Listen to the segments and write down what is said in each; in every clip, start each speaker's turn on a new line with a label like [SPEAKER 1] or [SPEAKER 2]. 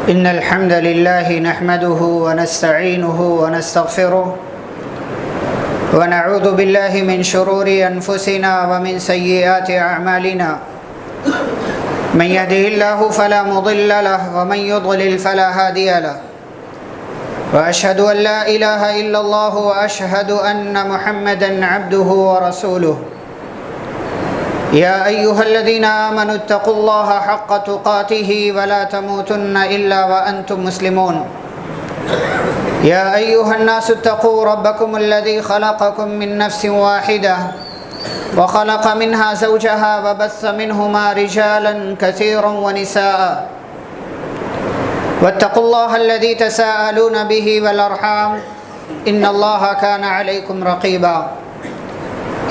[SPEAKER 1] إن الحمد لله نحمده ونستعينه ونستغفره ونعوذ بالله من شرور أنفسنا ومن سيئات أعمالنا من يهده الله فلا مضل له ومن يضلل فلا هادي له وأشهد أن لا إله إلا الله وأشهد أن محمدا عبده ورسوله يا أيها الذين آمنوا اتقوا الله حق تقاته ولا تموتن إلا وأنتم مسلمون يا أيها الناس اتقوا ربكم الذي خلقكم من نفس واحدة وخلق منها زوجها وبث منهما رجالا كثيرا ونساء واتقوا الله الذي تساءلون به والأرحام إن الله كان عليكم رقيبا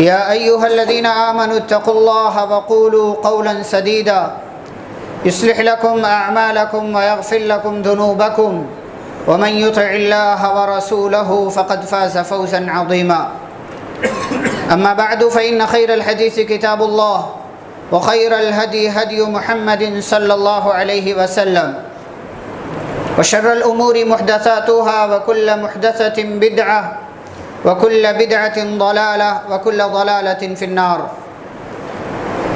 [SPEAKER 1] يا أيها الذين آمنوا اتقوا الله وقولوا قولا سديدا يصلح لكم أعمالكم ويغفر لكم ذنوبكم ومن يطع الله ورسوله فقد فاز فوزا عظيما أما بعد فإن خير الحديث كتاب الله وخير الهدي هدي محمد صلى الله عليه وسلم وشر الأمور محدثاتها وكل محدثة بدعة وكل بدعة ضلالة وكل ضلالة في النار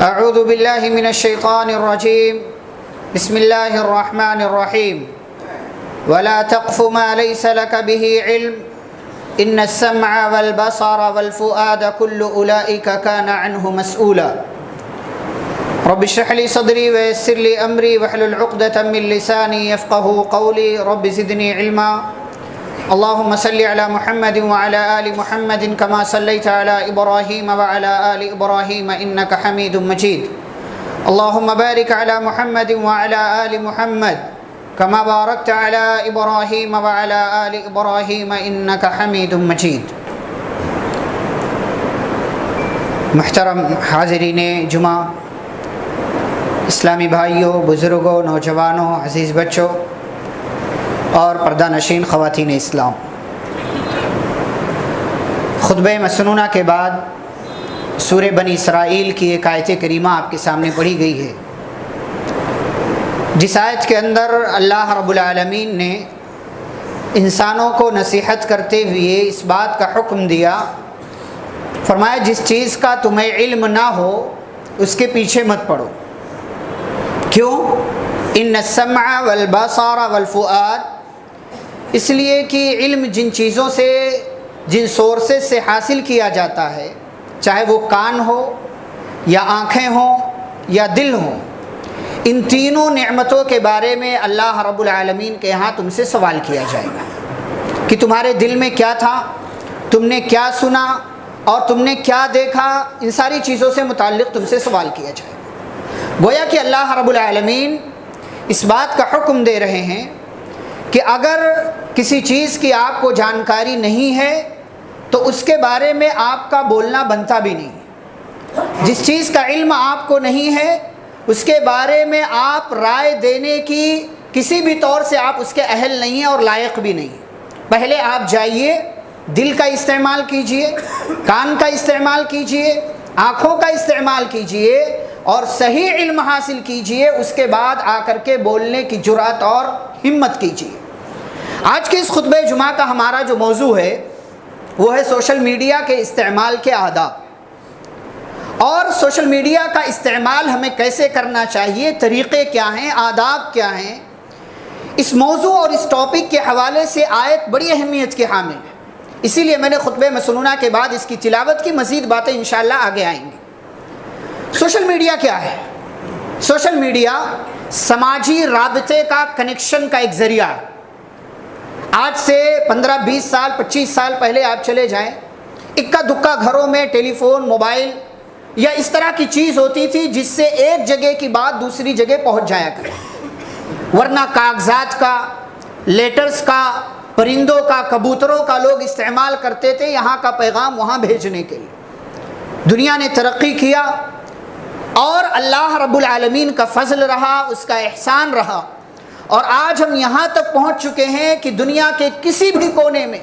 [SPEAKER 1] أعوذ بالله من الشيطان الرجيم بسم الله الرحمن الرحيم ولا تقف ما ليس لك به علم إن السمع والبصر والفؤاد كل أولئك كان عنه مسؤولا رب اشرح لي صدري ويسر لي أمري واحلل عقدة من لساني يفقه قولي رب زدني علما اللهم صل على محمد وعلى آل محمد كما صليت على إبراهيم وعلى آل إبراهيم إنك حميد مجيد اللهم بارك على محمد وعلى آل محمد كما باركت على إبراهيم وعلى آل إبراهيم إنك حميد مجيد محترم حاضرین جمعہ، اسلامی بھائیوں، بزرگوں، نوجوانوں، عزیز بچوں اور پردہ نشین خواتین اسلام، خطبہ مسنونہ کے بعد سورہ بنی اسرائیل کی ایک آیت کریمہ آپ کے سامنے پڑھی گئی ہے، جس آیت کے اندر اللہ رب العالمین نے انسانوں کو نصیحت کرتے ہوئے اس بات کا حکم دیا، فرمایا جس چیز کا تمہیں علم نہ ہو اس کے پیچھے مت پڑو۔ کیوں؟ ان السمع والبصر والفؤاد، اس لیے کہ علم جن چیزوں سے، جن سورسز سے حاصل کیا جاتا ہے، چاہے وہ کان ہو یا آنکھیں ہوں یا دل ہوں، ان تینوں نعمتوں کے بارے میں اللہ رب العالمین کے ہاں تم سے سوال کیا جائے گا کہ تمہارے دل میں کیا تھا، تم نے کیا سنا اور تم نے کیا دیکھا، ان ساری چیزوں سے متعلق تم سے سوال کیا جائے گا۔ گویا کہ اللہ رب العالمین اس بات کا حکم دے رہے ہیں کہ اگر کسی چیز کی آپ کو جانکاری نہیں ہے تو اس کے بارے میں آپ کا بولنا بنتا بھی نہیں۔ جس چیز کا علم آپ کو نہیں ہے اس کے بارے میں آپ رائے دینے کی کسی بھی طور سے آپ اس کے اہل نہیں ہیں اور لائق بھی نہیں۔ پہلے آپ جائیے، دل کا استعمال کیجئے، کان کا استعمال کیجئے، آنکھوں کا استعمال کیجئے اور صحیح علم حاصل کیجئے، اس کے بعد آ کر کے بولنے کی جرأت اور ہمت کیجئے۔ آج کے اس خطبہ جمعہ کا ہمارا جو موضوع ہے وہ ہے سوشل میڈیا کے استعمال کے آداب، اور سوشل میڈیا کا استعمال ہمیں کیسے کرنا چاہیے، طریقے کیا ہیں، آداب کیا ہیں۔ اس موضوع اور اس ٹاپک کے حوالے سے آیت بڑی اہمیت کی حامل ہے، اسی لیے میں نے خطبہ مسنونہ کے بعد اس کی تلاوت کی، مزید باتیں انشاءاللہ آگے آئیں گی۔ سوشل میڈیا کیا ہے؟ سوشل میڈیا سماجی رابطے کا، کنیکشن کا ایک ذریعہ ہے۔ آج سے 15 20 سال 25 سال پہلے آپ چلے جائیں، اکا دکا گھروں میں ٹیلی فون، موبائل یا اس طرح کی چیز ہوتی تھی جس سے ایک جگہ کی بات دوسری جگہ پہنچ جایا کرے، ورنہ کاغذات کا، لیٹرز کا، پرندوں کا، کبوتروں کا لوگ استعمال کرتے تھے یہاں کا پیغام وہاں بھیجنے کے لیے۔ دنیا نے ترقی کیا اور اللہ رب العالمین کا فضل رہا، اس کا احسان رہا، اور آج ہم یہاں تک پہنچ چکے ہیں کہ دنیا کے کسی بھی کونے میں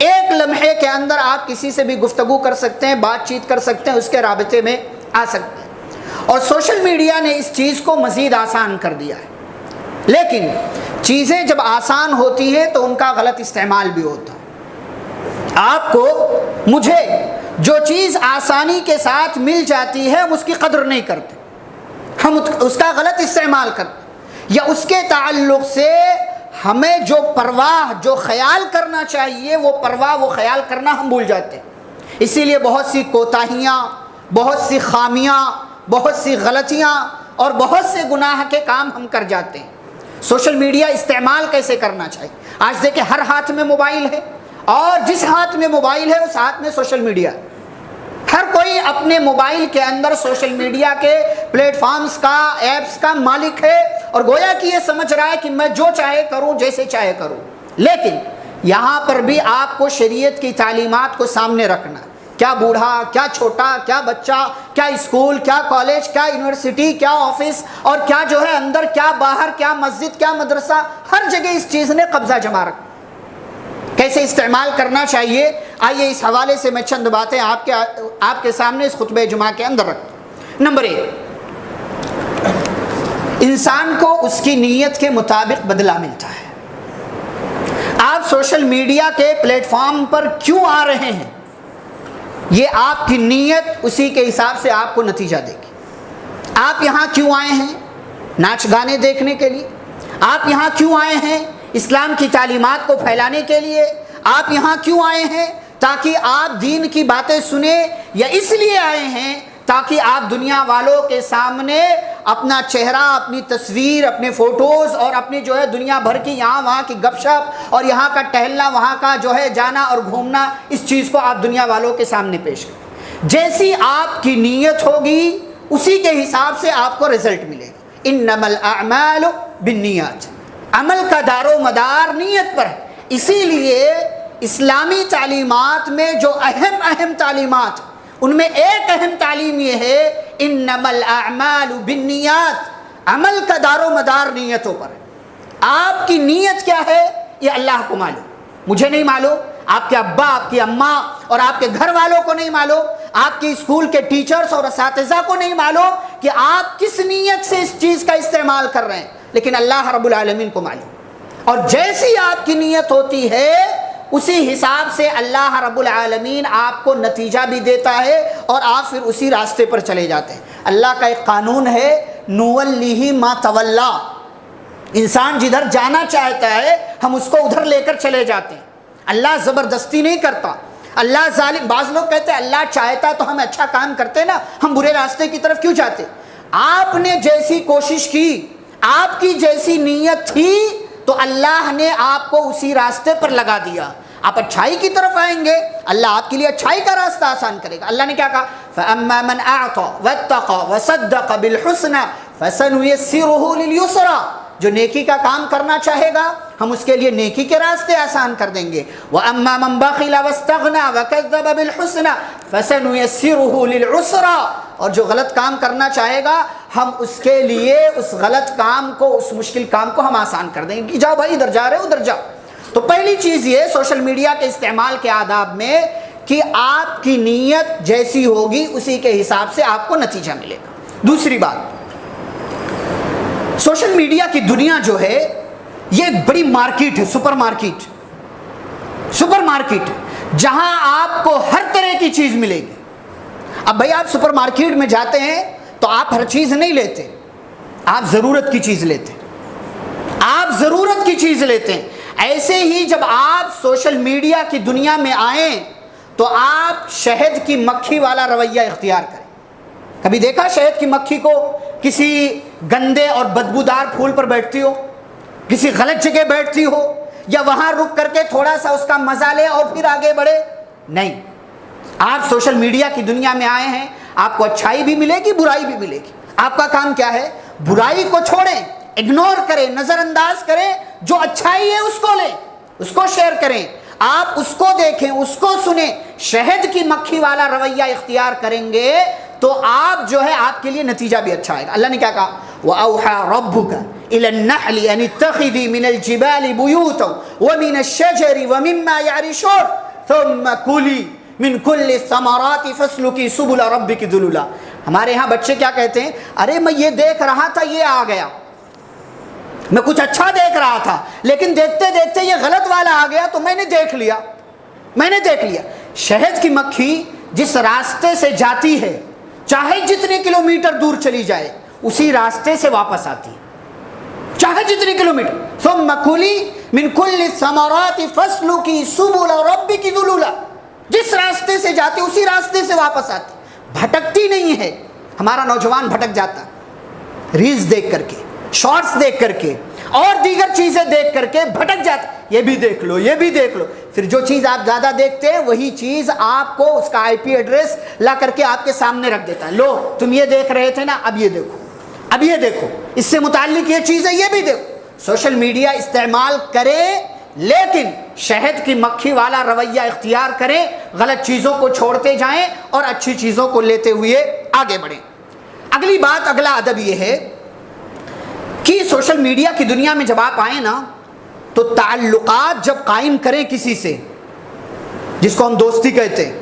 [SPEAKER 1] ایک لمحے کے اندر آپ کسی سے بھی گفتگو کر سکتے ہیں، بات چیت کر سکتے ہیں، اس کے رابطے میں آ سکتے ہیں۔ اور سوشل میڈیا نے اس چیز کو مزید آسان کر دیا ہے، لیکن چیزیں جب آسان ہوتی ہیں تو ان کا غلط استعمال بھی ہوتا ہے۔ آپ کو مجھے جو چیز آسانی کے ساتھ مل جاتی ہے ہم اس کی قدر نہیں کرتے، ہم اس کا غلط استعمال کرتے، یا اس کے تعلق سے ہمیں جو پرواہ جو خیال کرنا چاہیے وہ پرواہ وہ خیال کرنا ہم بھول جاتے ہیں۔ اسی لیے بہت سی کوتاہیاں، بہت سی خامیاں، بہت سی غلطیاں اور بہت سے گناہ کے کام ہم کر جاتے ہیں۔ سوشل میڈیا استعمال کیسے کرنا چاہیے؟ آج دیکھیں ہر ہاتھ میں موبائل ہے، اور جس ہاتھ میں موبائل ہے اس ہاتھ میں سوشل میڈیا ہے۔ ہر کوئی اپنے موبائل کے اندر سوشل میڈیا کے پلیٹ فارمز کا، ایپس کا مالک ہے، اور گویا کہ یہ سمجھ رہا ہے کہ میں جو چاہے کروں، جیسے چاہے کروں۔ لیکن یہاں پر بھی آپ کو شریعت کی تعلیمات کو سامنے رکھنا، کیا بوڑھا، کیا چھوٹا، کیا بچہ، کیا اسکول، کیا کالج، کیا یونیورسٹی، کیا آفس، اور کیا جو ہے اندر، کیا باہر، کیا مسجد، کیا مدرسہ، ہر جگہ اس چیز نے قبضہ جما رکھا۔ کیسے استعمال کرنا چاہیے، آئیے اس حوالے سے میں چند باتیں آپ کے سامنے اس خطبہ جمعہ کے اندر رکھتا ہوں۔ نمبر 1، انسان کو اس کی نیت کے مطابق بدلہ ملتا ہے۔ آپ سوشل میڈیا کے پلیٹ فارم پر کیوں آ رہے ہیں، یہ آپ کی نیت اسی کے حساب سے آپ کو نتیجہ دے گی۔ آپ یہاں کیوں آئے ہیں؟ ناچ گانے دیکھنے کے لیے؟ آپ یہاں کیوں آئے ہیں؟ اسلام کی تعلیمات کو پھیلانے کے لیے؟ آپ یہاں کیوں آئے ہیں؟ تاکہ آپ دین کی باتیں سنیں، یا اس لیے آئے ہیں تاکہ آپ دنیا والوں کے سامنے اپنا چہرہ، اپنی تصویر، اپنے فوٹوز اور اپنی جو ہے دنیا بھر کی یہاں وہاں کی گپ شپ اور یہاں کا ٹہلنا، وہاں کا جو ہے جانا اور گھومنا، اس چیز کو آپ دنیا والوں کے سامنے پیش کریں؟ جیسی آپ کی نیت ہوگی اسی کے حساب سے آپ کو رزلٹ ملے گا۔ انما الاعمال بالنیات، عمل کا دار و مدار نیت پر ہے۔ اسی لیے اسلامی تعلیمات میں جو اہم تعلیمات، ان میں ایک اہم تعلیم یہ ہے انما الاعمال بالنیات، عمل کا دار و مدار نیتوں پر ہے۔ آپ کی نیت کیا ہے یہ اللہ کو معلوم، مجھے نہیں معلوم، آپ کے ابا، آپ کی اماں اور آپ کے گھر والوں کو نہیں معلوم، آپ کی اسکول کے ٹیچرز اور اساتذہ کو نہیں معلوم کہ آپ کس نیت سے اس چیز کا استعمال کر رہے ہیں، لیکن اللہ رب العالمین کو معلوم۔ اور جیسی آپ کی نیت ہوتی ہے اسی حساب سے اللہ رب العالمین آپ کو نتیجہ بھی دیتا ہے اور آپ پھر اسی راستے پر چلے جاتے ہیں۔ اللہ کا ایک قانون ہے نولیہ ما تولا، انسان جدھر جانا چاہتا ہے ہم اس کو ادھر لے کر چلے جاتے ہیں۔ اللہ زبردستی نہیں کرتا، اللہ ظالم۔ بعض لوگ کہتے ہیں اللہ چاہتا تو ہم اچھا کام کرتے نا، ہم برے راستے کی طرف کیوں جاتے؟ آپ نے جیسی کوشش کی، آپ کی جیسی نیت تھی تو اللہ نے آپ کو اسی راستے پر لگا دیا۔ آپ اچھائی کی طرف آئیں گے، اللہ آپ کے لیے اچھائی کا راستہ آسان کرے گا۔ اللہ نے کیا کہا؟ فَأَمَّا مَنْ أَعْطَى وَاتَّقَى وَصَدَّقَ بِالْحُسْنَى فَسَنُيَسِّرُهُ لِلْيُسْرَى، جو نیکی کا کام کرنا چاہے گا ہم اس کے لیے نیکی کے راستے آسان کر دیں گے۔ وَأَمَّا مَنْ بَخِلَ وَاسْتَغْنَى وَكَذَّبَ بِالْحُسْنَى فَسَنُيَسِّرُهُ لِلْعُسْرَى، اور جو غلط کام کرنا چاہے گا ہم اس کے لیے اس غلط کام کو، اس مشکل کام کو ہم آسان کر دیں گے کہ جاؤ بھائی ادھر جا رہے ہو ادھر جاؤ۔ تو پہلی چیز یہ سوشل میڈیا کے استعمال کے آداب میں کہ آپ کی نیت جیسی ہوگی اسی کے حساب سے آپ کو نتیجہ ملے گا۔ دوسری بات، سوشل میڈیا کی دنیا جو ہے یہ ایک بڑی مارکیٹ ہے، سپر مارکیٹ جہاں آپ کو ہر طرح کی چیز ملے گی۔ اب بھائی آپ سپر مارکیٹ میں جاتے ہیں تو آپ ہر چیز نہیں لیتے، آپ ضرورت کی چیز لیتے، ایسے ہی جب آپ سوشل میڈیا کی دنیا میں آئیں تو آپ شہد کی مکھی والا رویہ اختیار کریں۔ کبھی دیکھا شہد کی مکھی کو کسی گندے اور بدبودار پھول پر بیٹھتی ہو، کسی غلط جگہ بیٹھتی ہو، یا وہاں رک کر کے تھوڑا سا اس کا مزہ لے اور پھر آگے بڑھے؟ نہیں، آپ سوشل میڈیا کی دنیا میں آئے ہیں، آپ کو اچھائی بھی ملے گی، برائی بھی ملے گی۔ آپ کا کام کیا ہے؟ برائی کو چھوڑیں، اگنور کریں، نظر انداز کریں، جو اچھائی ہے اس کو لیں، اس کو شیئر کریں، آپ اس کو دیکھیں، اس کو سنیں۔ شہد کی مکھی والا رویہ اختیار کریں گے تو آپ جو ہے آپ کے لیے نتیجہ بھی اچھا آئے گا۔ اللہ نے کیا کہا؟ وَأَوْحَى رَبُّكَ إِلَى النَّحْلِ أَنِ اتَّخِذِي مِنَ الْجِبَالِ بُيُوتًا وَمِنَ الشَّجَرِ وَمِمَّا يَعْرِشُونَ ثُمَّ كُلِي مِنْ كُلِّ الثَّمَرَاتِ فَاسْلُكِي سُبُلَ رَبِّكِ ذُلُلًا۔ ہمارے ہاں بچے کیا کہتے ہیں؟ ارے میں یہ دیکھ رہا تھا یہ آ گیا، میں کچھ اچھا دیکھ رہا تھا لیکن دیکھتے دیکھتے یہ غلط والا آ گیا تو میں نے دیکھ لیا. شہد کی مکھی جس راستے سے جاتی ہے چاہے جتنے کلومیٹر دور چلی جائے اسی راستے سے واپس آتی ہے, چاہے جتنے کلومیٹر. ثم کلی من کل الثمرات فاسلکی سبل ربک ذللا, جس راستے سے جاتی اسی راستے سے واپس آتی, بھٹکتی نہیں ہے. ہمارا نوجوان بھٹک جاتا ریلز دیکھ کر کے, شارٹس دیکھ کر کے اور دیگر چیزیں دیکھ کر کے بھٹک جاتا, یہ بھی دیکھ لو یہ بھی دیکھ لو. پھر جو چیز آپ زیادہ دیکھتے ہیں وہی چیز آپ کو اس کا IP ایڈریس لا کر کے آپ کے سامنے رکھ دیتا ہے. لو تم یہ دیکھ رہے تھے نا, اب یہ دیکھو, اب یہ دیکھو, اس سے متعلق یہ چیز ہے, یہ بھی دیکھو. سوشل میڈیا استعمال کرے لیکن شہد کی مکھی والا رویہ اختیار کریں, غلط چیزوں کو چھوڑتے جائیں اور اچھی چیزوں کو لیتے ہوئے آگے بڑھیں. اگلی بات, اگلا ادب یہ ہے کہ سوشل میڈیا کی دنیا میں جب آپ آئیں نا تو تعلقات جب قائم کریں کسی سے, جس کو ہم دوستی کہتے ہیں,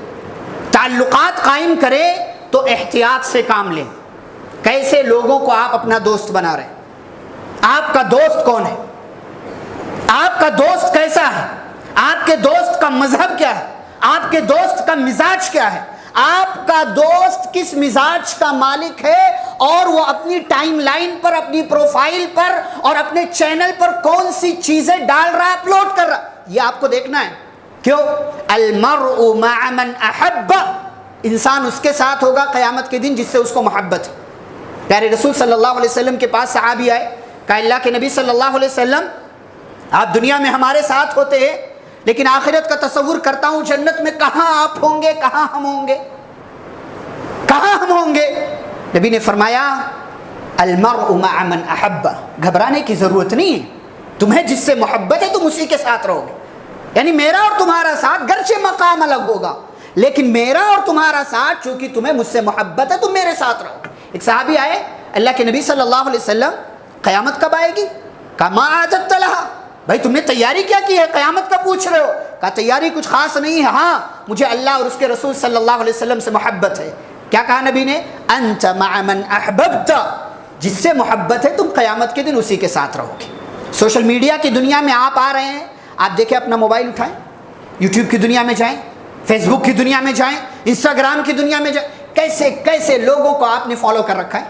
[SPEAKER 1] تعلقات قائم کریں تو احتیاط سے کام لیں. کیسے لوگوں کو آپ اپنا دوست بنا رہے ہیں, آپ کا دوست کون ہے, آپ کا دوست کیسا ہے, آپ کے دوست کا مذہب کیا ہے, آپ کے دوست کا مزاج کیا ہے, آپ کا دوست کس مزاج کا مالک ہے اور وہ اپنی ٹائم لائن پر, اپنی پروفائل پر اور اپنے چینل پر کون سی چیزیں ڈال رہا ہے, اپلوڈ کر رہا, یہ آپ کو دیکھنا ہے. کیوں؟ المرء مع من احب, انسان اس کے ساتھ ہوگا قیامت کے دن جس سے اس کو محبت ہے. پیارے رسول صلی اللہ علیہ وسلم کے پاس صحابی آئے, کہا اللہ کے نبی صلی اللہ علیہ وسلم آپ دنیا میں ہمارے ساتھ ہوتے ہیں لیکن آخرت کا تصور کرتا ہوں جنت میں کہاں آپ ہوں گے, کہاں ہم ہوں گے, کہاں ہم ہوں گے. نبی نے فرمایا المرء مع من احب, گھبرانے کی ضرورت نہیں ہے, تمہیں جس سے محبت ہے تم اسی کے ساتھ رہو گے. یعنی میرا اور تمہارا ساتھ گرچہ مقام الگ ہوگا لیکن میرا اور تمہارا ساتھ چونکہ تمہیں مجھ سے محبت ہے تم میرے ساتھ رہو. ایک صحابی آئے, اللہ کے نبی صلی اللہ علیہ وسلم قیامت کب آئے گی؟ کہا ما اعددت لها, بھائی تم نے تیاری کیا کی ہے, قیامت کا پوچھ رہے ہو؟ کہا تیاری کچھ خاص نہیں ہے, ہاں مجھے اللہ اور اس کے رسول صلی اللہ علیہ وسلم سے محبت ہے. کیا کہا نبی نے؟ انت مع من احببت, جس سے محبت ہے تم قیامت کے دن اسی کے ساتھ رہو گے. سوشل میڈیا کی دنیا میں آپ آ رہے ہیں, آپ دیکھیں اپنا موبائل اٹھائیں, یوٹیوب کی دنیا میں جائیں, فیس بک کی دنیا میں جائیں, انسٹاگرام کی دنیا میں جائیں, کیسے کیسے لوگوں کو آپ نے فالو کر رکھا ہے,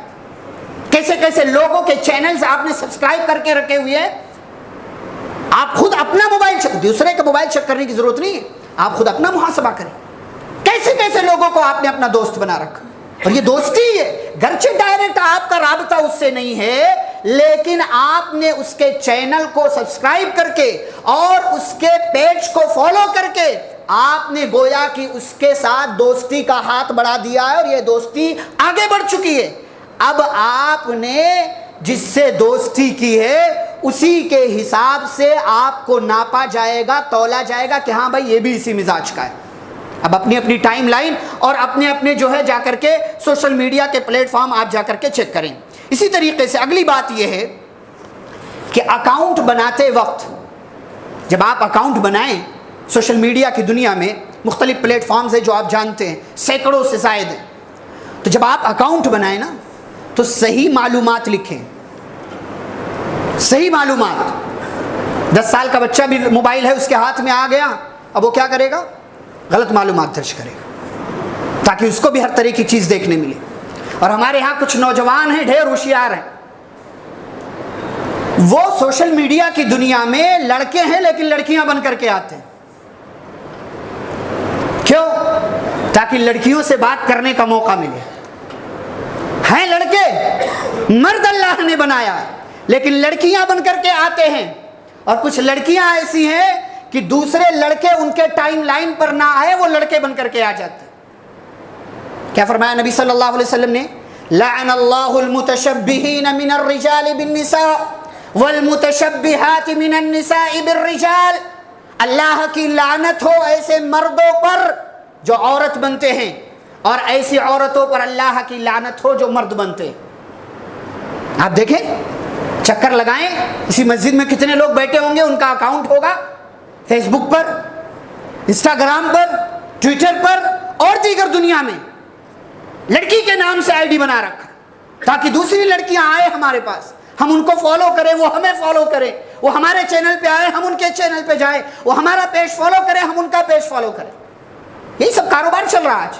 [SPEAKER 1] کیسے کیسے لوگوں کے چینلز آپ نے سبسکرائب کر کے رکھے ہوئے ہیں. آپ خود اپنا موبائل چیک, دوسرے کا موبائل چیک کرنے کی ضرورت نہیں ہے, آپ خود اپنا محاسبہ کریں. کیسے کیسے لوگوں کو آپ نے اپنا دوست بنا رکھا, اور یہ دوستی ہے, گرچہ ڈائریکٹ آپ کا رابطہ اس سے نہیں ہے لیکن آپ نے اس کے چینل کو سبسکرائب کر کے اور اس کے پیج کو فالو کر کے آپ نے گویا کہ اس کے ساتھ دوستی کا ہاتھ بڑھا دیا ہے اور یہ دوستی آگے بڑھ چکی ہے. اب آپ نے جس سے دوستی کی ہے اسی کے حساب سے آپ کو ناپا جائے گا, تولا جائے گا کہ ہاں بھائی یہ بھی اسی مزاج کا ہے. اب اپنی اپنی ٹائم لائن اور اپنے اپنے جو ہے جا کر کے سوشل میڈیا کے پلیٹ فارم آپ جا کر کے چیک کریں. اسی طریقے سے اگلی بات یہ ہے کہ اکاؤنٹ بناتے وقت, جب آپ اکاؤنٹ بنائیں سوشل میڈیا کی دنیا میں مختلف پلیٹ فارمز ہیں جو آپ جانتے ہیں, سینکڑوں سے زائد ہیں, تو جب آپ اکاؤنٹ بنائیں نا تو صحیح معلومات لکھیں, صحیح معلومات. 10 سال کا بچہ بھی موبائل ہے اس کے ہاتھ میں آ گیا, اب وہ کیا کرے گا؟ غلط معلومات درج کرے گا تاکہ اس کو بھی ہر طرح کی چیز دیکھنے ملے. اور ہمارے ہاں کچھ نوجوان ہیں ڈھیر ہوشیار ہیں, وہ سوشل میڈیا کی دنیا میں لڑکے ہیں لیکن لڑکیاں بن کر کے آتے ہیں. کیوں؟ تاکہ لڑکیوں سے بات کرنے کا موقع ملے. ہیں لڑکے, مرد اللہ نے بنایا لیکن لڑکیاں بن کر کے آتے ہیں, اور کچھ لڑکیاں ایسی ہیں کہ دوسرے لڑکے ان کے ٹائم لائن پر نہ آئے وہ لڑکے بن کر کے آ جاتے ہیں. کیا فرمایا نبی صلی اللہ علیہ وسلم نے؟ لعن اللہ المتشبہین من الرجال بالنساء والمتشبہات من النساء بالرجال. اللہ کی لعنت ہو ایسے مردوں پر جو عورت بنتے ہیں اور ایسی عورتوں پر اللہ کی لعنت ہو جو مرد بنتے ہیں. آپ دیکھیں, چکر لگائیں, اسی مسجد میں کتنے لوگ بیٹھے ہوں گے ان کا اکاؤنٹ ہوگا فیس بک پر, انسٹاگرام پر, ٹویٹر پر اور دیگر دنیا میں, لڑکی کے نام سے آئی ڈی بنا رکھا تاکہ دوسری لڑکیاں آئے ہمارے پاس, ہم ان کو فالو کریں، وہ ہمیں فالو کریں، وہ ہمارے چینل پہ آئے، ہم ان کے چینل پہ جائیں، وہ ہمارا پیج فالو کریں، ہم ان کا پیج فالو کریں. یہی سب کاروبار چل رہا ہے آج،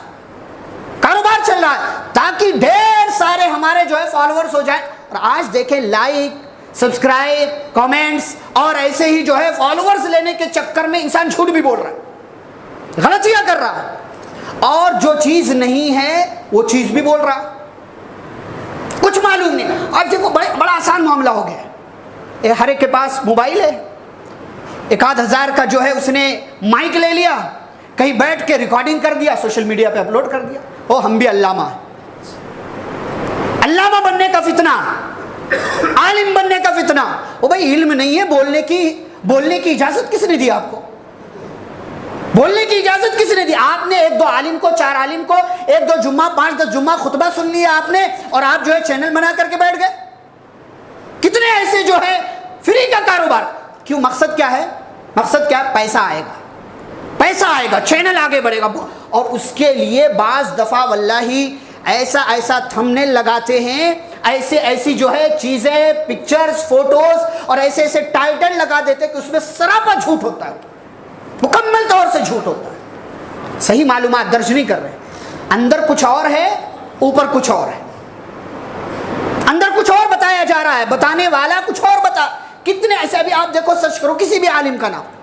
[SPEAKER 1] کاروبار چل رہا ہے تاکہ ڈھیر سارے ہمارے جو ہے فالوورز ہو جائیں. اور آج دیکھیں لائک، سبسکرائب، کامنٹس اور ایسے ہی جو ہے فالوورز لینے کے چکر میں انسان جھوٹ بھی بول رہا ہے، غلطیاں کر رہا ہے، اور جو چیز نہیں ہے وہ چیز بھی بول رہا، کچھ معلوم نہیں. آج دیکھو بڑا آسان معاملہ ہو گیا، ہر ایک کے پاس موبائل ہے، 1,000 کا جو ہے اس نے مائک لے لیا، کہیں بیٹھ کے ریکارڈنگ کر دیا، سوشل میڈیا پہ اپلوڈ کر دیا. او ہم بھی علامہ ہیں. علامہ بننے کا فتنہ، عالم بننے کا فتنہ. او بھائی علم نہیں ہے، بولنے کی اجازت کس نے دی آپ کو؟ بولنے کی اجازت کس نے دی؟ آپ نے 1-2 عالم کو، 4 عالم کو 1-2 جمعہ 5-10 جمعہ خطبہ سن لیا آپ نے، اور آپ جو ہے چینل بنا کر کے بیٹھ گئے. کتنے ایسے جو ہے فری کا کاروبار. کیوں؟ مقصد کیا ہے؟ مقصد کیا؟ پیسہ آئے گا، پیسہ آئے گا، چینل آگے بڑھے گا. اور اس کے لیے بعض دفعہ واللہ ایسا تھمبنیل لگاتے ہیں، ایسی جو ہے چیزیں، پکچرز، فوٹوز اور ایسے ٹائٹل لگا دیتے کہ اس میں سراپا جھوٹ ہوتا ہے، مکمل طور سے جھوٹ ہوتا ہے. صحیح معلومات درج نہیں کر رہے، اندر کچھ اور ہے، اوپر کچھ اور ہے. اندر کچھ اور بتایا جا رہا ہے، بتانے والا کچھ اور بتا. کتنے ایسے، ابھی آپ دیکھو سرچ کرو کسی بھی عالم کا نام،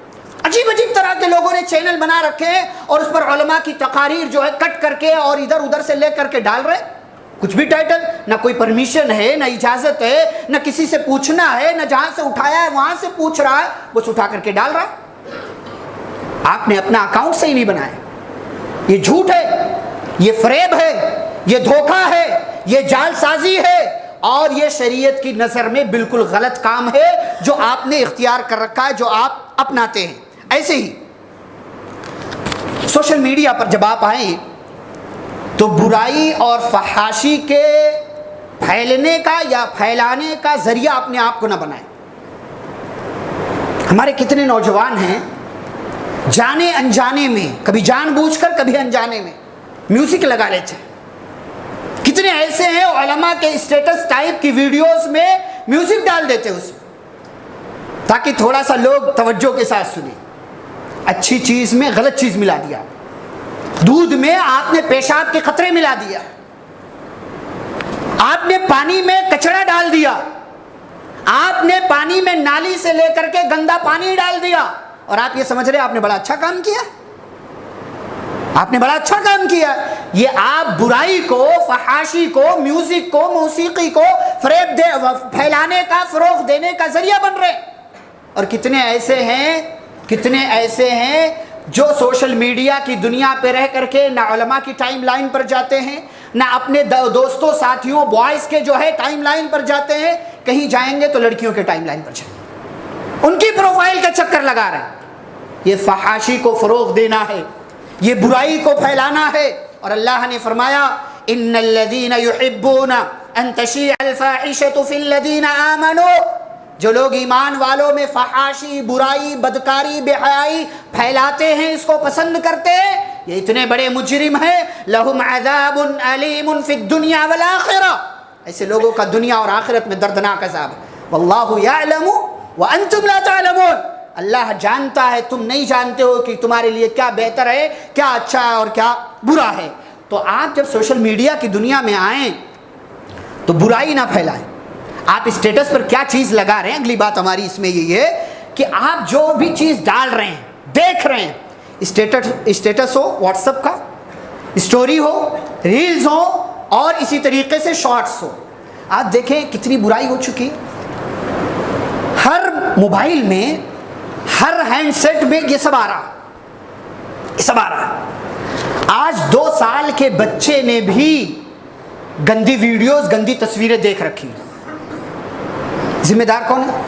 [SPEAKER 1] عجیب طرح کے لوگوں نے چینل بنا رکھے ہیں اور اس پر علماء کی تقاریر جو ہے کٹ کر کے اور ادھر سے لے کر کے ڈال رہے. کچھ بھی ٹائٹل، نہ کوئی پرمیشن ہے، نہ اجازت ہے، نہ کسی سے پوچھنا ہے، نہ جہاں سے اٹھایا ہے وہاں سے پوچھ رہا ہے، بس اٹھا کر کے ڈال رہا ہے. آپ نے اپنا اکاؤنٹ صحیح نہیں بنایا. یہ جھوٹ ہے، یہ فریب ہے، یہ دھوکہ ہے، یہ جال سازی ہے، اور یہ شریعت کی نظر میں بالکل غلط کام ہے جو آپ نے اختیار کر رکھا ہے، جو آپ اپناتے ہیں. ایسے ہی سوشل میڈیا پر جب آپ آئیں تو برائی اور فحاشی کے پھیلنے کا یا پھیلانے کا ذریعہ اپنے آپ کو نہ بنائیں. ہمارے کتنے نوجوان ہیں جانے انجانے میں، کبھی جان بوجھ کر کبھی انجانے میں میوزک لگا لیتے ہیں. کتنے ایسے ہیں علماء کے اسٹیٹس ٹائپ کی ویڈیوز میں میوزک ڈال دیتے ہیں اس میں، تاکہ تھوڑا سا لوگ توجہ کے ساتھ سنیں. اچھی چیز میں غلط چیز ملا دیا، دودھ میں آپ نے پیشاب کے قطرے ملا دیا، آپ نے پانی میں کچڑا ڈال دیا، آپ نے پانی میں نالی سے لے کر کے گندا پانی ڈال دیا، اور آپ یہ سمجھ رہے آپ نے بڑا اچھا کام کیا، آپ نے بڑا اچھا کام کیا. یہ آپ برائی کو، فحاشی کو، میوزک کو، موسیقی کو فریب پھیلانے کا، فروغ دینے کا ذریعہ بن رہے. اور کتنے ایسے ہیں جو سوشل میڈیا کی دنیا پہ رہ کر کے نہ علماء کی ٹائم لائن پر جاتے ہیں، نہ اپنے دوستوں، ساتھیوں، بوائز کے جو ہے ٹائم لائن پر جاتے ہیں. کہیں جائیں گے تو لڑکیوں کے ٹائم لائن پر جائیں گے، ان کی پروفائل کا چکر لگا رہے ہیں. یہ فحاشی کو فروغ دینا ہے، یہ برائی کو پھیلانا ہے. اور اللہ نے فرمایا ان الذین یحبون ان تشیع الفاحشۃ فی الذین آمنوا، جو لوگ ایمان والوں میں فحاشی، برائی، بدکاری، بے حیائی پھیلاتے ہیں، اس کو پسند کرتے ہیں، یہ اتنے بڑے مجرم ہیں. لہم عذاب علیم فی الدنیا والآخرہ، ایسے لوگوں کا دنیا اور آخرت میں دردناک عذاب ہے. واللہ یعلم وانتم لا تعلمون، اللہ جانتا ہے، تم نہیں جانتے ہو کہ تمہارے لیے کیا بہتر ہے، کیا اچھا ہے اور کیا برا ہے. تو آپ جب سوشل میڈیا کی دنیا میں آئیں تو برائی نہ پھیلائیں. آپ اسٹیٹس پر کیا چیز لگا رہے ہیں، اگلی بات ہماری اس میں یہ ہے کہ آپ جو بھی چیز ڈال رہے ہیں، دیکھ رہے ہیں، اسٹیٹس ہو واٹس ایپ کا، اسٹوری ہو، ریلز ہو، اور اسی طریقے سے شارٹس ہو، آپ دیکھیں کتنی برائی ہو چکی. ہر موبائل میں، ہر ہینڈ سیٹ میں یہ سب آ رہا. آج 2 سال کے بچے نے بھی گندی ویڈیوز، گندی تصویریں دیکھ رکھی. ذمہ دار کون ہے؟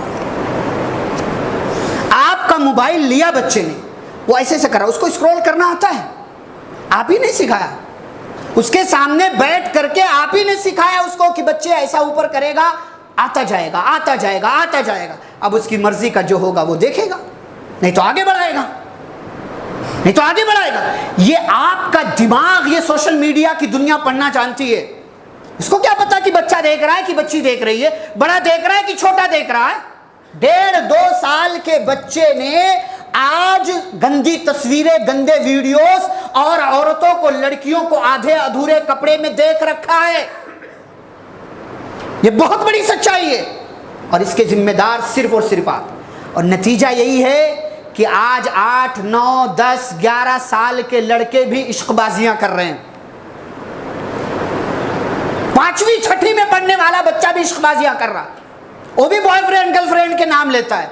[SPEAKER 1] آپ کا موبائل لیا بچے نے، وہ ایسے سے کر رہا، اس کو اسکرول کرنا آتا ہے، آپ ہی نے سکھایا. اس کے سامنے بیٹھ کر کے آپ ہی نے سکھایا اس کو کہ بچے ایسا اوپر کرے گا، آتا جائے گا، آتا جائے گا، آتا جائے گا. اب اس کی مرضی کا جو ہوگا وہ دیکھے گا، نہیں تو آگے بڑھائے گا. یہ آپ کا دماغ یہ سوشل میڈیا کی دنیا پڑھنا جانتی ہے. اس کو کیا پتا کہ بچہ دیکھ رہا ہے کہ بچی دیکھ رہی ہے، بڑا دیکھ رہا ہے کہ چھوٹا دیکھ رہا ہے؟ 1.5-2 سال کے بچے نے آج گندی تصویریں، گندے ویڈیوز اور عورتوں کو، لڑکیوں کو آدھے ادھورے کپڑے میں دیکھ رکھا ہے۔ یہ بہت بڑی سچائی ہے، اور اس کے ذمہ دار صرف اور صرف آپ۔ اور نتیجہ یہی ہے کہ آج 8، 9، 10، 11 سال کے لڑکے بھی عشق بازیاں کر رہے ہیں۔ 5ویں 6ٹھی میں پڑھنے والا بچہ بھی عشق بازیاں کر رہا، وہ بھی بوائے فرینڈ گرل فرینڈ کے نام لیتا ہے،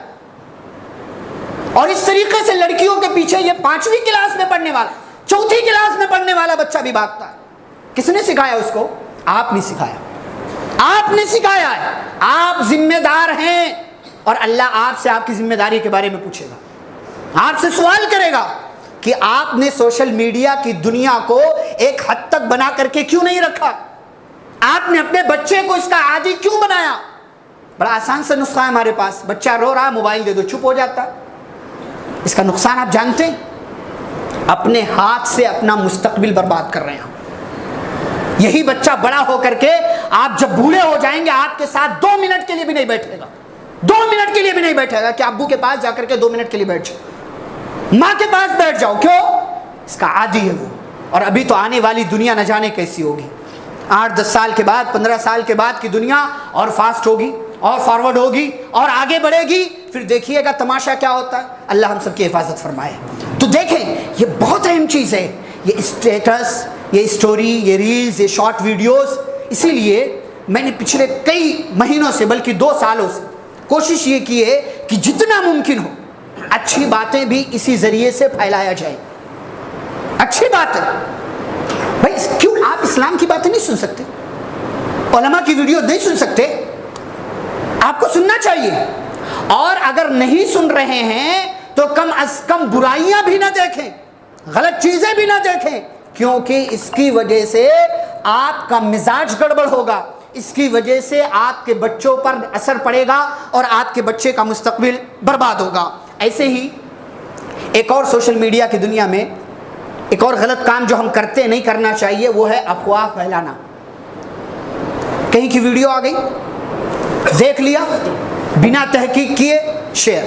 [SPEAKER 1] اور اس طریقے سے لڑکیوں کے پیچھے یہ 5ویں کلاس میں پڑھنے والا، 4تھی کلاس میں پڑھنے والا بچہ بھی بھاگتا ہے۔ کس نے سکھایا اس کو؟ آپ نے سکھایا، آپ نے سکھایا ہے۔ آپ ذمہ دار ہیں، اور اللہ آپ سے آپ کی ذمہ داری کے بارے میں پوچھے گا، آپ سے سوال کرے گا کہ آپ نے سوشل میڈیا کی دنیا کو ایک حد تک بنا کر کے کیوں نہیں رکھا؟ آپ نے اپنے بچے کو اس کا عادی کیوں بنایا؟ بڑا آسان سے نسخہ ہے ہمارے پاس، بچہ رو رہا ہے، موبائل دے دو، چپ ہو جاتا ہے۔ اس کا نقصان آپ جانتے ہیں؟ اپنے ہاتھ سے اپنا مستقبل برباد کر رہے ہیں۔ یہی بچہ بڑا ہو کر کے آپ جب بوڑھے ہو جائیں گے، آپ کے ساتھ 2 منٹ کے لیے بھی نہیں بیٹھے گا، 2 منٹ کے لیے بھی نہیں بیٹھے گا کہ ابو کے پاس جا کر کے 2 منٹ کے لیے بیٹھ جاؤ، ماں کے پاس بیٹھ جاؤ۔ کیوں؟ اس کا عادی ہے وہ۔ اور ابھی تو آنے والی دنیا نہ جانے کیسی ہوگی، 8-10 سال کے بعد، 15 سال کے بعد کی دنیا اور فاسٹ ہوگی اور فارورڈ ہوگی اور آگے بڑھے گی، پھر دیکھیے گا تماشا کیا ہوتا ہے۔ اللہ ہم سب کی حفاظت فرمائے۔ تو دیکھیں، یہ بہت اہم چیز ہے، یہ اسٹیٹس، یہ اسٹوری، یہ ریلز، یہ شارٹ ویڈیوز۔ اسی لیے میں نے پچھلے کئی مہینوں سے، بلکہ 2 سالوں سے کوشش یہ کی ہے کہ جتنا ممکن ہو اچھی باتیں بھی اسی ذریعے سے پھیلایا جائے۔ اچھی بات ہے بھائی، کیوں آپ اسلام کی باتیں نہیں سن سکتے؟ علماء کی ویڈیو نہیں سن سکتے؟ آپ کو سننا چاہیے، اور اگر نہیں سن رہے ہیں تو کم از کم برائیاں بھی نہ دیکھیں، غلط چیزیں بھی نہ دیکھیں، کیونکہ اس کی وجہ سے آپ کا مزاج گڑبڑ ہوگا، اس کی وجہ سے آپ کے بچوں پر اثر پڑے گا اور آپ کے بچے کا مستقبل برباد ہوگا۔ ایسے ہی ایک اور سوشل میڈیا کی دنیا میں ایک اور غلط کام جو ہم کرتے نہیں کرنا چاہیے، وہ ہے افواہ پھیلانا۔ کہیں کی ویڈیو آ گئی، دیکھ لیا، بنا تحقیق کیے شیئر،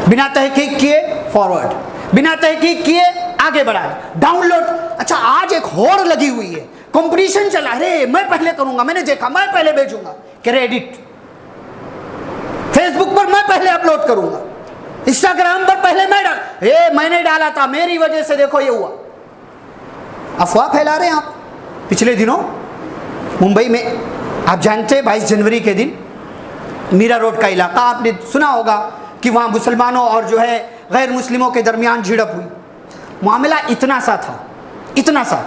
[SPEAKER 1] بنا تحقیق کیے فارورڈ، بنا تحقیق کیے آگے بڑھا، ڈاؤن لوڈ۔ اچھا، آج ایک ہوڑ لگی ہوئی ہے، کمپٹیشن چلا، ارے میں پہلے کروں گا، میں نے دیکھا، میں پہلے بھیجوں گا، کریڈٹ فیس بک پر میں پہلے اپلوڈ کروں گا، انسٹاگرام پر پہلے میں نے ڈالا تھا، میری وجہ سے دیکھو یہ ہوا۔ افواہ پھیلا رہے ہیں آپ۔ پچھلے دنوں ممبئی میں، آپ جانتے ہیں 22 جنوری کے دن میرا روڈ کا علاقہ، آپ نے سنا ہوگا کہ وہاں مسلمانوں اور جو ہے غیر مسلموں کے درمیان جھڑپ ہوئی۔ معاملہ اتنا سا تھا، اتنا سا،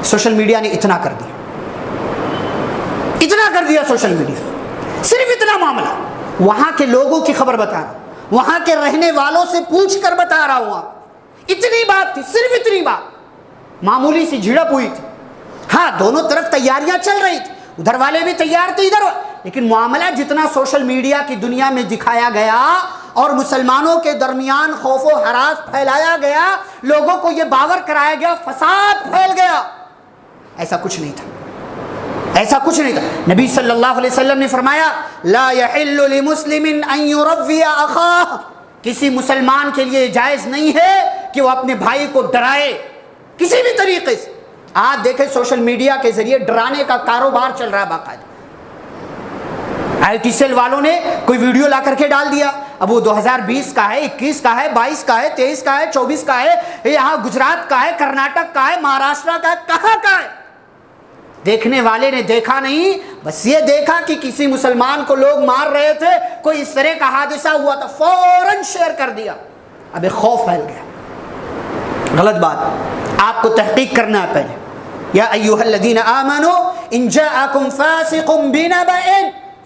[SPEAKER 1] سوشل میڈیا نے اتنا کر دیا، اتنا کر دیا سوشل میڈیا، صرف اتنا معاملہ۔ وہاں کے لوگوں کی خبر بتا رہا ہوں، وہاں کے رہنے والوں سے پوچھ کر بتا رہا ہوں آپ، اتنی بات تھی، صرف اتنی بات، معمولی سی جھڑپ ہوئی تھی۔ ہاں، دونوں طرف تیاریاں چل رہی تھی، ادھر والے بھی تیار تھے، ادھر، لیکن معاملہ جتنا سوشل میڈیا کی دنیا میں دکھایا گیا اور مسلمانوں کے درمیان خوف و ہراس پھیلایا گیا، لوگوں کو یہ باور کرایا گیا، فساد پھیل گیا، ایسا کچھ نہیں تھا، ایسا کچھ نہیں تھا۔ نبی صلی اللہ علیہ وسلم نے فرمایا، لا يحل لمسلم ان يربي اخاه، کسی مسلمان کے لیے جائز نہیں ہے کہ وہ اپنے بھائی کو ڈرائے کسی بھی طریقے سے۔ آج دیکھیں سوشل میڈیا کے ذریعے ڈرانے کا کاروبار چل رہا ہے باقاعدہ۔ آئی ٹی سیل والوں نے کوئی ویڈیو لا کر کے ڈال دیا، اب وہ 2020 کا ہے، 21 کا ہے، 22 کا ہے، 23 کا ہے، 24 کا ہے، یہاں گجرات کا ہے، کرناٹک کا ہے، مہاراشٹر کا ہے، کہاں کا ہے؟ دیکھنے والے نے دیکھا نہیں، بس یہ دیکھا کہ کسی مسلمان کو لوگ مار رہے تھے، کوئی اس طرح کا حادثہ ہوا تھا، فوراً شیئر کر دیا، اب ایک خوف پھیل گیا۔ غلط بات، آپ کو تحقیق کرنا ہے پہلے۔ یا ایھا الذین آمنوا ان جاءکم فاسق بنبأ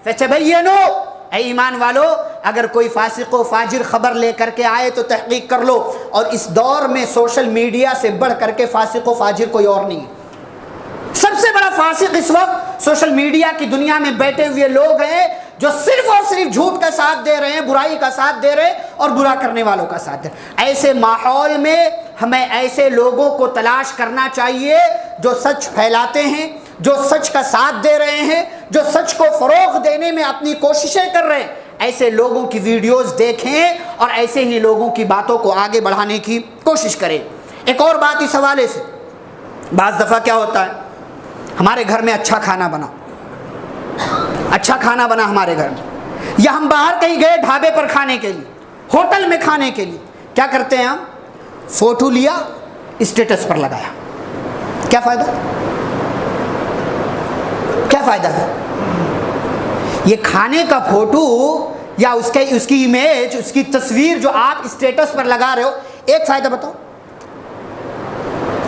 [SPEAKER 1] فتبینوا، اے ایمان والو، اگر کوئی فاسق و فاجر خبر لے کر کے آئے تو تحقیق کر لو۔ اور اس دور میں سوشل میڈیا سے بڑھ کر کے فاسق و فاجر کوئی اور نہیں ہے۔ سب سے بڑا فاسق اس وقت سوشل میڈیا کی دنیا میں بیٹھے ہوئے لوگ ہیں جو صرف اور صرف جھوٹ کا ساتھ دے رہے ہیں، برائی کا ساتھ دے رہے ہیں اور برا کرنے والوں کا ساتھ دے رہے ہیں۔ ایسے ماحول میں ہمیں ایسے لوگوں کو تلاش کرنا چاہیے جو سچ پھیلاتے ہیں، جو سچ کا ساتھ دے رہے ہیں، جو سچ کو فروغ دینے میں اپنی کوششیں کر رہے ہیں، ایسے لوگوں کی ویڈیوز دیکھیں اور ایسے ہی لوگوں کی باتوں کو آگے بڑھانے کی کوشش کریں۔ ایک اور بات اس حوالے سے، بعض دفعہ کیا ہوتا ہے، ہمارے گھر میں اچھا کھانا بنا ہمارے گھر میں، یا ہم باہر کہیں گئے ڈھابے پر کھانے کے لیے، ہوٹل میں کھانے کے لیے، کیا کرتے ہیں ہم؟ فوٹو لیا، اسٹیٹس پر لگایا۔ کیا فائدہ ہے؟ یہ کھانے کا فوٹو یا اس کی امیج، اس کی تصویر جو آپ اسٹیٹس پر لگا رہے ہو، ایک فائدہ بتاؤ،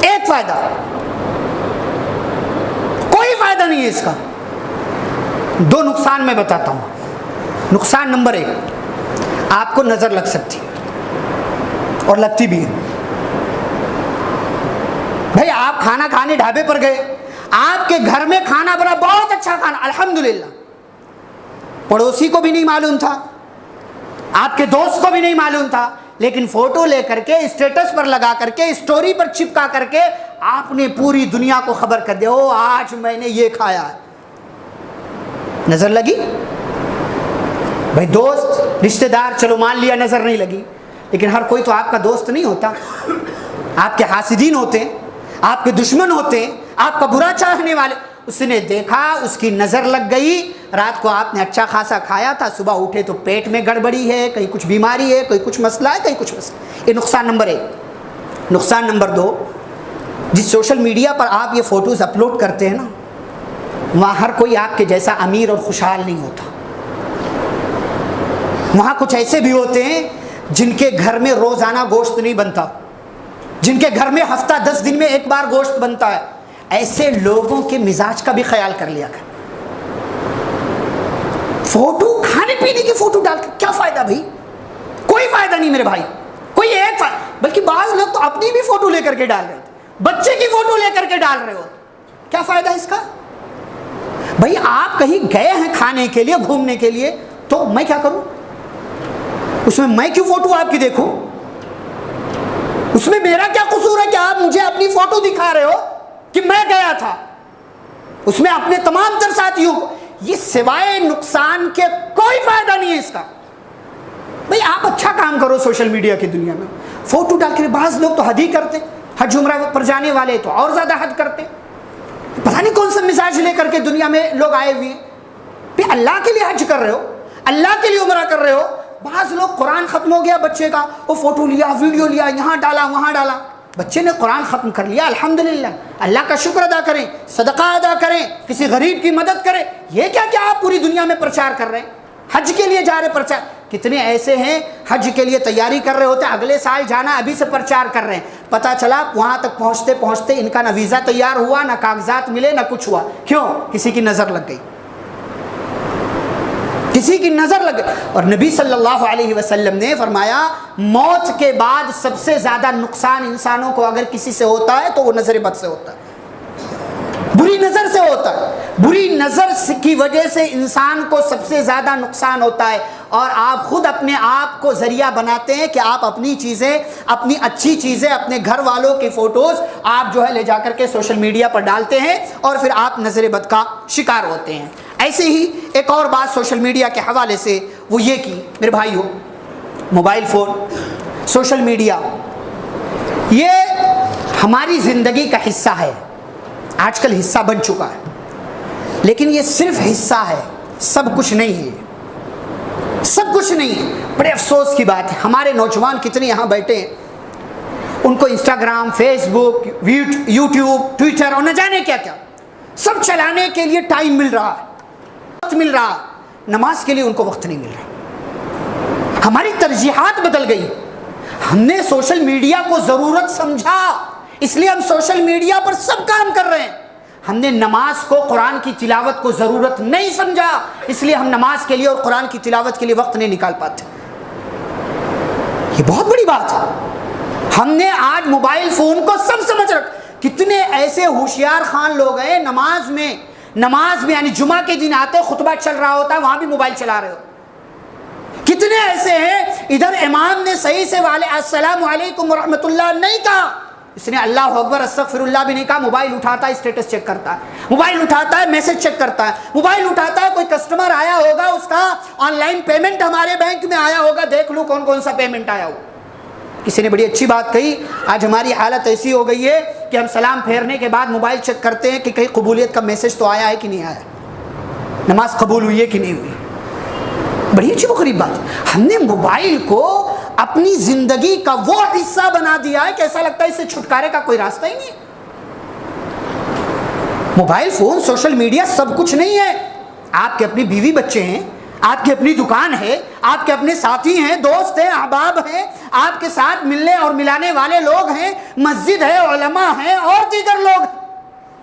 [SPEAKER 1] ایک فائدہ، کوئی فائدہ نہیں ہے اس کا۔ دو نقصان میں بتاتا ہوں۔ نقصان نمبر 1، آپ کو نظر لگ سکتی ہے اور لگتی بھی ہے۔ بھائی آپ کھانا کھانے ڈھابے پر گئے، آپ کے گھر میں کھانا بنا، بہت اچھا کھانا الحمدللہ، پڑوسی کو بھی نہیں معلوم تھا، آپ کے دوست کو بھی نہیں معلوم تھا، لیکن فوٹو لے کر کے اسٹیٹس پر لگا کر کے، اسٹوری پر چپکا کر کے آپ نے پوری دنیا کو خبر کر دیا، او آج میں نے یہ کھایا ہے۔ نظر لگی؟ بھائی دوست رشتہ دار چلو مان لیا نظر نہیں لگی، لیکن ہر کوئی تو آپ کا دوست نہیں ہوتا، آپ کے حاسدین ہوتے ہیں، آپ کے دشمن ہوتے ہیں، آپ کا برا چاہنے والے۔ اس نے دیکھا، اس کی نظر لگ گئی، رات کو آپ نے اچھا خاصا کھایا تھا، صبح اٹھے تو پیٹ میں گڑبڑی ہے، کہیں کچھ بیماری ہے، کہیں کچھ مسئلہ ہے، کہیں کچھ مسئلہ۔ یہ نقصان نمبر 1۔ نقصان نمبر 2، جس سوشل میڈیا پر آپ یہ فوٹوز اپلوڈ کرتے ہیں نا، وہاں ہر کوئی آپ کے جیسا امیر اور خوشحال نہیں ہوتا۔ وہاں کچھ ایسے بھی ہوتے ہیں جن کے گھر میں روزانہ گوشت نہیں بنتا، جن کے گھر میں ہفتہ 10 دن میں ایک بار گوشت بنتا ہے۔ ایسے لوگوں کے مزاج کا بھی خیال کر لیا کر۔ فوٹو کھانے پینے کی فوٹو ڈال کر کیا فائدہ بھائی؟ کوئی فائدہ نہیں میرے بھائی، کوئی ایک فائدہ، بلکہ بعض لوگ تو اپنی بھی فوٹو لے کر کے ڈال رہے تھے، بچے کی فوٹو لے کر کے ڈال رہے ہو، کیا فائدہ اس کا؟ بھائی آپ کہیں گئے ہیں کھانے کے لیے، گھومنے کے لیے، تو میں کیا کروں؟ اس میں میں کیوں فوٹو آپ کی دیکھوں؟ اس میں میرا کیا قصور ہے کہ آپ مجھے اپنی فوٹو دکھا رہے ہو کہ میں گیا تھا؟ اس میں اپنے تمام تر ساتھیوں کو، یہ سوائے نقصان کے کوئی فائدہ نہیں ہے اس کا۔ بھئی آپ اچھا کام کرو سوشل میڈیا کی دنیا میں، فوٹو ڈال کے۔ بعض لوگ تو حد ہی کرتے، حج عمرہ پر جانے والے تو اور زیادہ حد کرتے، پتہ نہیں کون سا مزاج لے کر کے دنیا میں لوگ آئے ہوئے ہیں۔ بھئی اللہ کے لیے حج کر رہے ہو، اللہ کے لیے عمرہ کر رہے ہو۔ بعض لوگ قرآن ختم ہو گیا بچے کا، وہ فوٹو لیا، ویڈیو لیا، یہاں ڈالا وہاں ڈالا۔ بچے نے قرآن ختم کر لیا، الحمدللہ، اللہ کا شکر ادا کریں، صدقہ ادا کریں، کسی غریب کی مدد کریں۔ یہ کیا کہ آپ پوری دنیا میں پرچار کر رہے ہیں، حج کے لیے جا رہے پرچار۔ کتنے ایسے ہیں حج کے لیے تیاری کر رہے ہوتے ہیں، اگلے سال جانا، ابھی سے پرچار کر رہے ہیں، پتہ چلا وہاں تک پہنچتے پہنچتے ان کا نہ ویزا تیار ہوا، نہ کاغذات ملے، نہ کچھ ہوا۔ کیوں؟ کسی کی نظر لگ گئی، کسی کی نظر لگ گئی۔ اور نبی صلی اللہ علیہ وسلم نے فرمایا موت کے بعد سب سے زیادہ نقصان انسانوں کو اگر کسی سے ہوتا ہے تو وہ نظر بد سے ہوتا ہے، بری نظر سے ہوتا ہے۔ بری نظر کی وجہ سے انسان کو سب سے زیادہ نقصان ہوتا ہے، اور آپ خود اپنے آپ کو ذریعہ بناتے ہیں کہ آپ اپنی چیزیں، اپنی اچھی چیزیں، اپنے گھر والوں کی فوٹوز آپ جو ہے لے جا کر کے سوشل میڈیا پر ڈالتے ہیں، اور پھر آپ نظر بد کا شکار ہوتے ہیں۔ ایسے ہی ایک اور بات سوشل میڈیا کے حوالے سے وہ یہ کہ میرے بھائیو، موبائل فون، سوشل میڈیا یہ ہماری زندگی کا حصہ ہے، آج کل حصہ بن چکا ہے، لیکن یہ صرف حصہ ہے، سب کچھ نہیں ہے، سب کچھ نہیں ہے۔ بڑے افسوس کی بات ہے، ہمارے نوجوان کتنے یہاں بیٹھے ہیں، ان کو انسٹاگرام، فیس بک، یوٹیوب، ٹویٹر اور نہ جانے کیا کیا سب چلانے کے لیے ٹائم مل رہا ہے، وقت مل رہا، نماز کے لیے ان کو وقت نہیں مل رہا۔ ہماری ترجیحات بدل گئی، ہم نے سوشل میڈیا کو ضرورت سمجھا، اس لیے ہم سوشل میڈیا پر سب کام کر رہے ہیں۔ ہم نے نماز کو، قرآن کی تلاوت کو ضرورت نہیں سمجھا، اس لیے ہم نماز کے لیے اور قرآن کی تلاوت کے لیے وقت نہیں نکال پاتے۔ یہ بہت بڑی بات ہے۔ ہم نے آج موبائل فون کو سب سمجھ رکھا۔ کتنے ایسے ہوشیار خان لوگ ہیں نماز میں یعنی جمعہ کے دن آتے، خطبہ چل رہا ہوتا ہے، وہاں بھی موبائل چلا رہے ہو۔ کتنے ایسے ہیں ادھر امام نے صحیح سے السلام علیکم ورحمۃ اللہ نہیں کہا، اس نے اللہ اکبر استغفر اللہ بھی نہیں کہا، موبائل اٹھاتا ہے، اسٹیٹس چیک کرتا ہے۔ موبائل اٹھاتا ہے میسج چیک کرتا ہے، موبائل اٹھاتا ہے کوئی کسٹمر آیا ہوگا، اس کا آن لائن پیمنٹ ہمارے بینک میں آیا ہوگا، دیکھ لوں کون کون سا پیمنٹ آیا ہو۔ کسی نے بڑی اچھی بات کہی، آج ہماری حالت ایسی ہو گئی ہے کہ ہم سلام پھیرنے کے بعد موبائل چیک کرتے ہیں کہ کہیں قبولیت کا میسج تو آیا ہے کہ نہیں آیا، نماز قبول ہوئی ہے کہ نہیں ہوئی۔ بڑی عجیب و غریب بات، ہم نے موبائل کو اپنی زندگی کا وہ حصہ بنا دیا ہے کہ ایسا لگتا ہے اس سے چھٹکارے کا کوئی راستہ ہی نہیں۔ موبائل فون، سوشل میڈیا سب کچھ نہیں ہے۔ آپ کے اپنی بیوی بچے ہیں، آپ کی اپنی دکان ہے، آپ کے اپنے ساتھی ہیں، دوست ہیں، احباب ہیں، آپ کے ساتھ ملنے اور ملانے والے لوگ ہیں، مسجد ہے، علماء ہیں اور دیگر لوگ،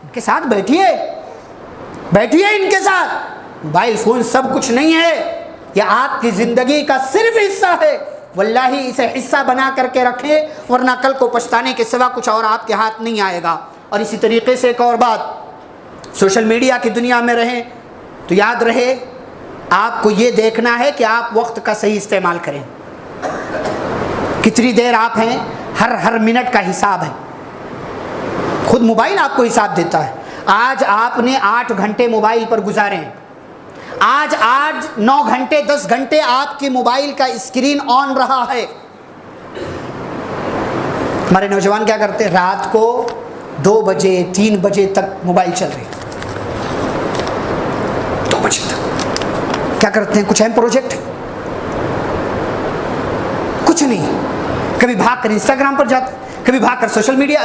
[SPEAKER 1] ان کے ساتھ بیٹھیے ان کے ساتھ۔ موبائل فون سب کچھ نہیں ہے، یہ آپ کی زندگی کا صرف حصہ ہے۔ واللہ اسے حصہ بنا کر کے رکھیں، ورنہ کل کو پچھتانے کے سوا کچھ اور آپ کے ہاتھ نہیں آئے گا۔ اور اسی طریقے سے ایک اور بات، سوشل میڈیا کی دنیا میں رہیں تو یاد رہے آپ کو یہ دیکھنا ہے کہ آپ وقت کا صحیح استعمال کریں۔ کتنی دیر آپ ہیں، ہر منٹ کا حساب ہے، خود موبائل آپ کو حساب دیتا ہے۔ آج آپ نے 8 گھنٹے موبائل پر گزارے ہیں، آج 9 گھنٹے 10 گھنٹے آپ کی موبائل کا اسکرین آن رہا ہے۔ ہمارے نوجوان کیا کرتے ہیں، رات کو 2 بجے 3 بجے تک موبائل چل رہی، 2 بجے تک کیا کرتے ہیں، کچھ اہم پروجیکٹ ہے؟ کچھ نہیں، کبھی بھاگ کر انسٹاگرام پر جاتے ہیں، کبھی بھاگ کر سوشل میڈیا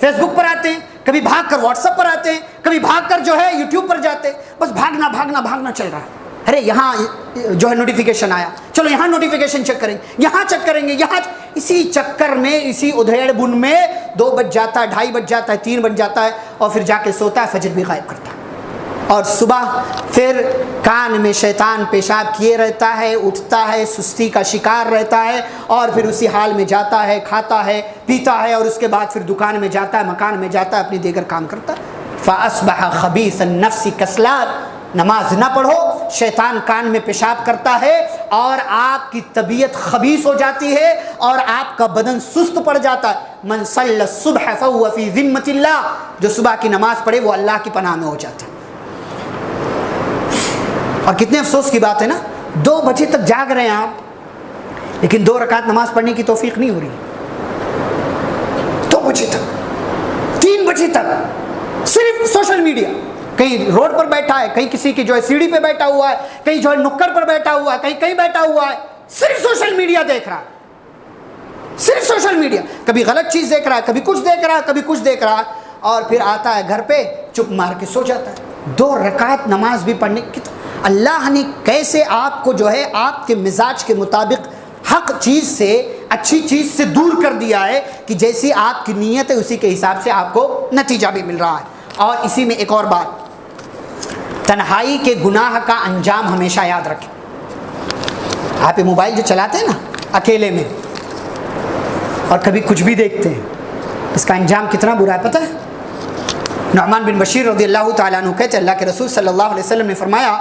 [SPEAKER 1] فیس بک پر آتے ہیں، کبھی بھاگ کر واٹس ایپ پر آتے ہیں، کبھی بھاگ کر جو ہے یوٹیوب پر جاتے ہیں، بس بھاگنا چل رہا ہے۔ ارے یہاں جو ہے نوٹیفیکیشن آیا، چلو یہاں نوٹیفیکیشن چیک کریں گے، یہاں چیک کریں گے، یہاں اسی چکر میں، اسی ادھیڑ بن میں 2 بج جاتا ہے، 2:30 بج جاتا ہے، 3 بج جاتا ہے، اور پھر جا کے سوتا ہے، فجر بھی غائب کرتا ہے، اور صبح پھر کان میں شیطان پیشاب کیے رہتا ہے، اٹھتا ہے، سستی کا شکار رہتا ہے، اور پھر اسی حال میں جاتا ہے، کھاتا ہے، پیتا ہے، اور اس کے بعد پھر دکان میں جاتا ہے، مکان میں جاتا ہے، اپنی دیگر کام کرتا ہے۔ فَأَصْبَحَ خَبِيثَ النَّفْسِ كَسْلَانٍ، نماز نہ پڑھو، شیطان کان میں پیشاب کرتا ہے، اور آپ کی طبیعت خبیث ہو جاتی ہے، اور آپ کا بدن سست پڑ جاتا ہے۔ من صلی الصبح فهو فی ذمۃ اللہ، جو صبح کی نماز پڑھے وہ اللہ کی پناہ میں ہو جاتا ہے۔ اور کتنے افسوس کی بات ہے نا، 2 بجے تک جاگ رہے ہیں آپ، لیکن 2 رکعت نماز پڑھنے کی توفیق نہیں ہو رہی۔ 2 بجے تک، 3 بجے تک صرف سوشل میڈیا، کہیں روڈ پر بیٹھا ہے، کہیں کسی کی جو ہے سیڑھی پہ بیٹھا ہوا ہے، کہیں جو ہے نکڑ پر بیٹھا ہوا ہے، کہیں بیٹھا ہوا ہے، صرف سوشل میڈیا دیکھ رہا ہے، صرف سوشل میڈیا، کبھی غلط چیز دیکھ رہا ہے، کبھی کچھ دیکھ رہا ہے، کبھی کچھ دیکھ رہا ہے، اور پھر آتا ہے گھر پہ چپ مار کے سو جاتا ہے۔ 2 رکعت نماز بھی پڑھنے کی، اللہ نے کیسے آپ کو جو ہے آپ کے مزاج کے مطابق حق چیز سے، اچھی چیز سے دور کر دیا ہے کہ جیسی آپ کی نیت ہے اسی کے حساب سے آپ کو نتیجہ بھی مل رہا ہے۔ اور اسی میں ایک اور بات، تنہائی کے گناہ کا انجام ہمیشہ یاد رکھیں۔ آپ یہ موبائل جو چلاتے ہیں نا اکیلے میں، اور کبھی کچھ بھی دیکھتے ہیں، اس کا انجام کتنا برا ہے پتہ ہے؟ نعمان بن بشیر رضی اللہ تعالیٰ عنہ کہتے ہیں اللہ کے رسول صلی اللہ علیہ وسلم نے فرمایا،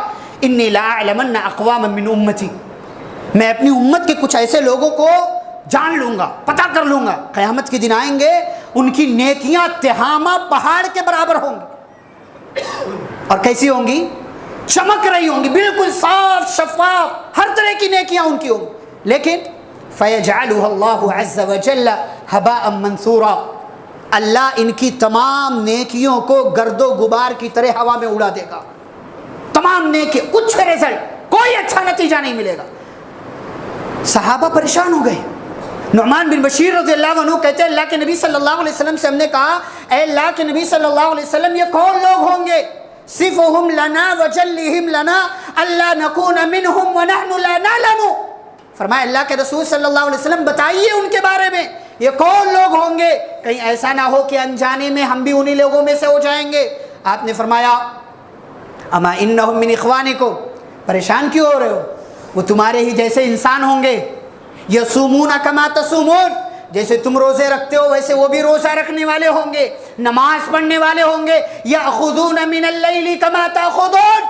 [SPEAKER 1] انی لا اعلمن اقواما من امتی، میں اپنی امت کے کچھ ایسے لوگوں کو جان لوں گا، پتہ کر لوں گا، قیامت کے دن آئیں گے، ان کی نیکیاں تہامہ پہاڑ کے برابر ہوں گی، اور کیسی ہوں گی؟ چمک رہی ہوں گی، بالکل صاف شفاف، ہر طرح کی نیکیاں ان کی ہوں گی، لیکن فَيَجْعَلُهَا اللَّهُ عَزَّ وَجَلَّ هَبَاءً مَنْثُورًا، اللہ ان کی تمام نیکیوں کو گرد و غبار کی طرح ہوا میں اڑا دے گا، تمام نیکی، کچھ رزلٹ، کوئی اچھا نتیجہ نہیں ملے گا۔ صحابہ پریشان ہو گئے۔ نعمان بن بشیر رضی اللہ عنہ کہتے ہیں اللہ کے نبی صلی اللہ علیہ وسلم سے ہم نے کہا، اے اللہ کے نبی صلی اللہ علیہ وسلم یہ کون لوگ ہوں گے؟ صفہم لنا وجلہم لنا اللہ نکون منہم ونحن لا نعلم، فرمایا اللہ کے رسول صلی اللہ علیہ وسلم بتائیے ان کے بارے میں، یہ کون لوگ ہوں گے، کہیں ایسا نہ ہو کہ انجانے میں ہم بھی انہی لوگوں میں سے ہو جائیں گے۔ آپ نے فرمایا اما انہم من اخوانکم، پریشان کیوں ہو رہے ہو، وہ تمہارے ہی جیسے انسان ہوں گے، یصومون کما تصومون، جیسے تم روزے رکھتے ہو ویسے وہ بھی روزہ رکھنے والے ہوں گے، نماز پڑھنے والے ہوں گے، یأخذون من اللیل کما تأخذون،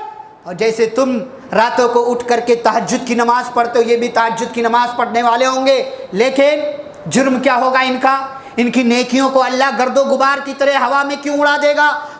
[SPEAKER 1] اور جیسے تم راتوں کو اٹھ کر کے تہجد کی نماز پڑھتے ہو یہ بھی تہجد کی نماز پڑھنے والے ہوں گے، لیکن جرم کیا ہوگا ان کا، ان کی نیکیوں کو اللہ گرد و غبار کی طرح ہوا میں کیوں اڑا دے گا؟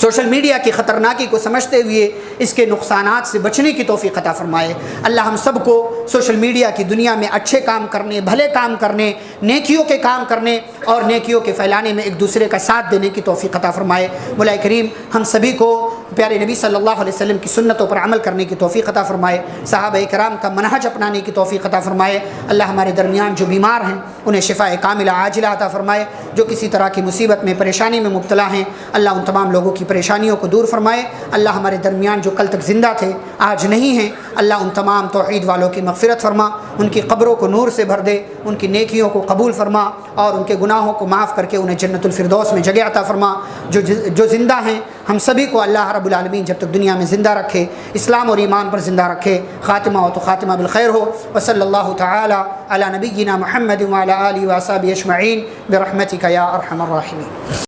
[SPEAKER 1] سوشل میڈیا کی خطرناکی کو سمجھتے ہوئے اس کے نقصانات سے بچنے کی توفیق عطا فرمائے۔ اللہ ہم سب کو سوشل میڈیا کی دنیا میں اچھے کام کرنے، بھلے کام کرنے، نیکیوں کے کام کرنے اور نیکیوں کے پھیلانے میں ایک دوسرے کا ساتھ دینے کی توفیق عطا فرمائے۔ مولا کریم ہم سبھی کو پیارے نبی صلی اللہ علیہ وسلم کی سنتوں پر عمل کرنے کی توفیق عطا فرمائے، صحابہ کرام کا منہج اپنانے کی توفیق عطا فرمائے۔ اللہ ہمارے درمیان جو بیمار ہیں انہیں شفاء کاملہ عاجلہ عطا فرمائے، جو کسی طرح کی مصیبت میں پریشانی میں مبتلا ہیں اللہ ان تمام لوگوں کی پریشانیوں کو دور فرمائے۔ اللہ ہمارے درمیان جو کل تک زندہ تھے آج نہیں ہیں اللہ ان تمام توحید والوں کی مغفرت فرما، ان کی قبروں کو نور سے بھر دے، ان کی نیکیوں کو قبول فرما اور ان کے گناہوں کو معاف کر کے انہیں جنت الفردوس میں جگہ عطا فرما۔ جو زندہ ہیں ہم سبھی کو اللہ رب العالمین جب تک دنیا میں زندہ رکھے، اسلام اور ایمان پر زندہ رکھے، خاتمہ ہو تو خاتمہ بالخیر ہو۔ وصلی اللہ تعالی علی نبینا محمد وعلی آلہ وصحبہ اجمعین برحمتک یا ارحم الراحمین۔